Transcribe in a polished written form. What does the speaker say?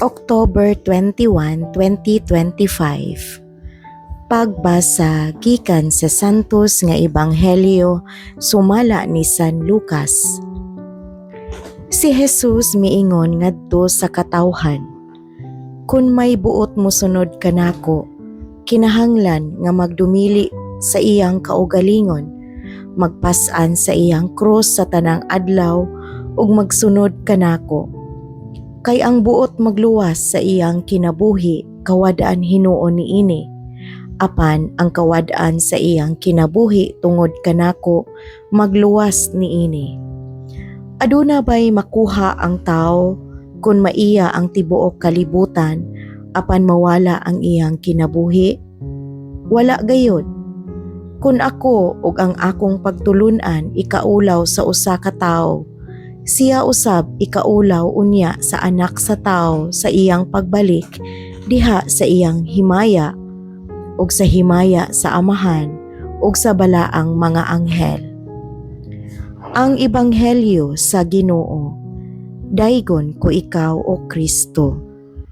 October 21, 2025. Pagbasa gikan sa Santos nga Ebanghelyo sumala ni San Lucas. Si Jesus miingon ngadto sa katawhan, "Kun may buot mo sunod kanako, kinahanglan nga magdumili sa iyang kaugalingon, magpas-an sa iyang krus sa tanang adlaw ug magsunod kanako. Kay ang buot magluwas sa iyang kinabuhi kawad-an hinuon niini, apan ang kawad-an sa iyang kinabuhi tungod kanako magluwas niini. Aduna ba'y makuha ang tao kung maiya ang tibuok kalibutan apan mawala ang iyang kinabuhi? Wala gayud. Kung ako ug ang akong pagtulunan ikaulaw sa usa ka tawo, siya usab ikaulaw unya sa anak sa tawo sa iyang pagbalik diha sa iyang himaya ug sa himaya sa Amahan ug sa balaang mga anghel." Ang Ebanghelyo sa Ginoo. Daygon ko ikaw o Kristo.